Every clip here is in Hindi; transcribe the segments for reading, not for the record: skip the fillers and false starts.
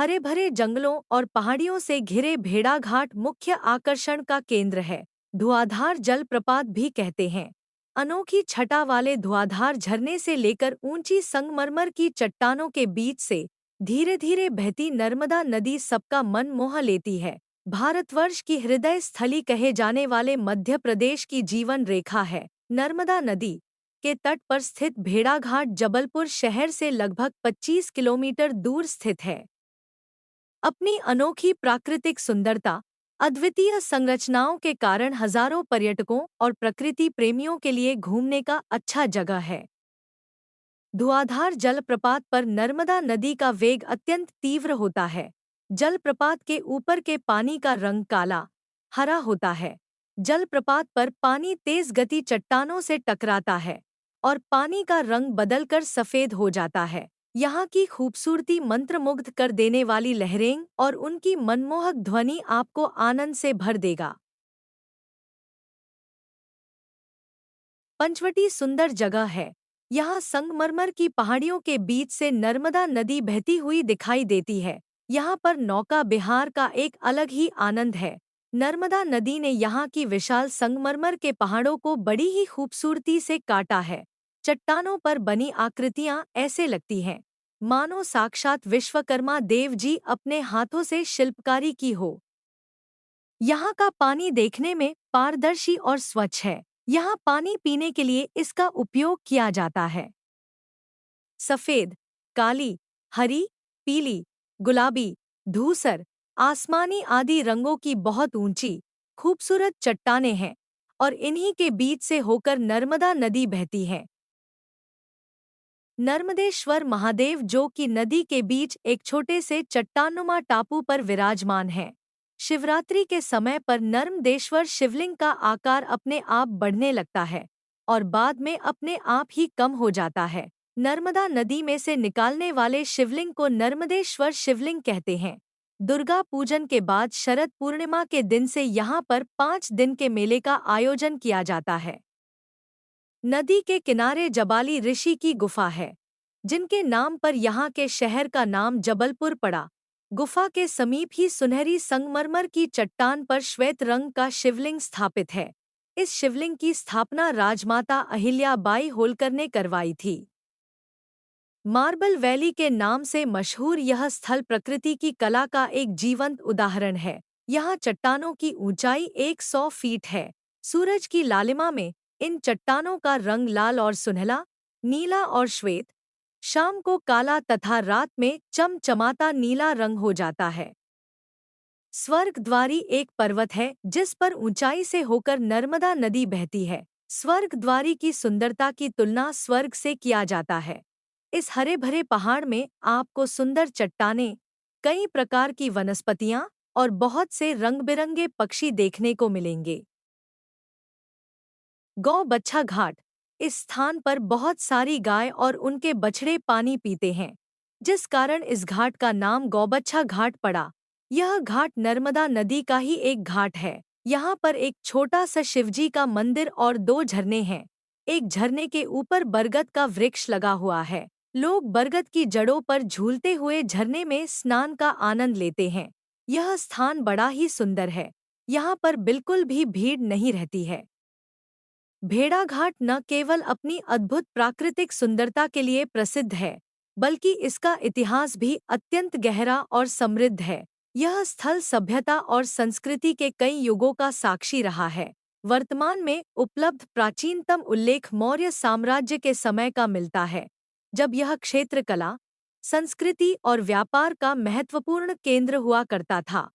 हरे भरे जंगलों और पहाड़ियों से घिरे भेड़ाघाट मुख्य आकर्षण का केंद्र है। धुआंधार जलप्रपात भी कहते हैं। अनोखी छटा वाले धुआंधार झरने से लेकर ऊंची संगमरमर की चट्टानों के बीच से धीरे धीरे बहती नर्मदा नदी सबका मन मोह लेती है। भारतवर्ष की हृदय स्थली कहे जाने वाले मध्य प्रदेश की जीवन रेखा है। नर्मदा नदी के तट पर स्थित भेड़ाघाट जबलपुर शहर से लगभग 25 किलोमीटर दूर स्थित है। अपनी अनोखी प्राकृतिक सुंदरता, अद्वितीय संरचनाओं के कारण हजारों पर्यटकों और प्रकृति प्रेमियों के लिए घूमने का अच्छा जगह है। धुआंधार जलप्रपात पर नर्मदा नदी का वेग अत्यंत तीव्र होता है। जलप्रपात के ऊपर के पानी का रंग काला, हरा होता है। जलप्रपात पर पानी तेज गति चट्टानों से टकराता है और पानी का रंग बदलकर सफेद हो जाता है। यहाँ की खूबसूरती मंत्रमुग्ध कर देने वाली लहरें और उनकी मनमोहक ध्वनि आपको आनंद से भर देगा। पंचवटी सुंदर जगह है। यहाँ संगमरमर की पहाड़ियों के बीच से नर्मदा नदी बहती हुई दिखाई देती है। यहाँ पर नौका विहार का एक अलग ही आनंद है। नर्मदा नदी ने यहाँ की विशाल संगमरमर के पहाड़ों को बड़ी ही खूबसूरती से काटा है। चट्टानों पर बनी आकृतियाँ ऐसे लगती हैं मानो साक्षात विश्वकर्मा देव जी अपने हाथों से शिल्पकारी की हो। यहाँ का पानी देखने में पारदर्शी और स्वच्छ है। यहाँ पानी पीने के लिए इसका उपयोग किया जाता है। सफेद, काली, हरी, पीली, गुलाबी, धूसर, आसमानी आदि रंगों की बहुत ऊंची, खूबसूरत चट्टानें हैं और इन्हीं के बीच से होकर नर्मदा नदी बहती है। नर्मदेश्वर महादेव जो कि नदी के बीच एक छोटे से चट्टानुमा टापू पर विराजमान है। शिवरात्रि के समय पर नर्मदेश्वर शिवलिंग का आकार अपने आप बढ़ने लगता है और बाद में अपने आप ही कम हो जाता है। नर्मदा नदी में से निकालने वाले शिवलिंग को नर्मदेश्वर शिवलिंग कहते हैं। दुर्गा पूजन के बाद शरद पूर्णिमा के दिन से यहाँ पर 5 दिन के मेले का आयोजन किया जाता है। नदी के किनारे जबाली ऋषि की गुफा है, जिनके नाम पर यहाँ के शहर का नाम जबलपुर पड़ा। गुफा के समीप ही सुनहरी संगमरमर की चट्टान पर श्वेत रंग का शिवलिंग स्थापित है। इस शिवलिंग की स्थापना राजमाता अहिल्या बाई होलकर ने करवाई थी। मार्बल वैली के नाम से मशहूर यह स्थल प्रकृति की कला का एक जीवंत उदाहरण है। यहाँ चट्टानों की ऊंचाई 100 फीट है। सूरज की लालिमा में इन चट्टानों का रंग लाल और सुनहला, नीला और श्वेत, शाम को काला तथा रात में चमचमाता नीला रंग हो जाता है। स्वर्गद्वारी एक पर्वत है जिस पर ऊंचाई से होकर नर्मदा नदी बहती है। स्वर्गद्वारी की सुंदरता की तुलना स्वर्ग से किया जाता है। इस हरे भरे पहाड़ में आपको सुंदर चट्टानें, कई प्रकार की वनस्पतियां और बहुत से रंग बिरंगे पक्षी देखने को मिलेंगे। गौ बच्छा घाट। इस स्थान पर बहुत सारी गाय और उनके बछड़े पानी पीते हैं, जिस कारण इस घाट का नाम गौबच्छा घाट पड़ा। यह घाट नर्मदा नदी का ही एक घाट है। यहाँ पर एक छोटा सा शिवजी का मंदिर और 2 झरने हैं। एक झरने के ऊपर बरगद का वृक्ष लगा हुआ है। लोग बरगद की जड़ों पर झूलते हुए झरने में स्नान का आनंद लेते हैं। यह स्थान बड़ा ही सुंदर है। यहाँ पर बिल्कुल भी भीड़ नहीं रहती है। भेड़ाघाट न केवल अपनी अद्भुत प्राकृतिक सुंदरता के लिए प्रसिद्ध है, बल्कि इसका इतिहास भी अत्यंत गहरा और समृद्ध है। यह स्थल सभ्यता और संस्कृति के कई युगों का साक्षी रहा है। वर्तमान में उपलब्ध प्राचीनतम उल्लेख मौर्य साम्राज्य के समय का मिलता है, जब यह क्षेत्र कला, संस्कृति और व्यापार का महत्वपूर्ण केंद्र हुआ करता था।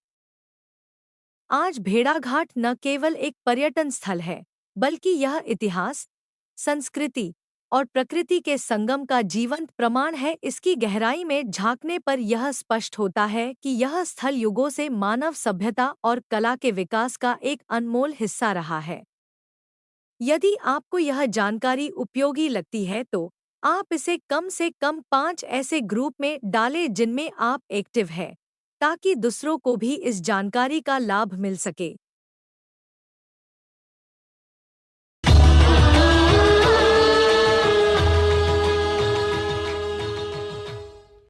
आज भेड़ाघाट न केवल एक पर्यटन स्थल है, बल्कि यह इतिहास, संस्कृति और प्रकृति के संगम का जीवंत प्रमाण है। इसकी गहराई में झांकने पर यह स्पष्ट होता है कि यह स्थल युगों से मानव सभ्यता और कला के विकास का एक अनमोल हिस्सा रहा है। यदि आपको यह जानकारी उपयोगी लगती है तो आप इसे कम से कम 5 ऐसे ग्रुप में डालें जिनमें आप एक्टिव हैं, ताकि दूसरों को भी इस जानकारी का लाभ मिल सके।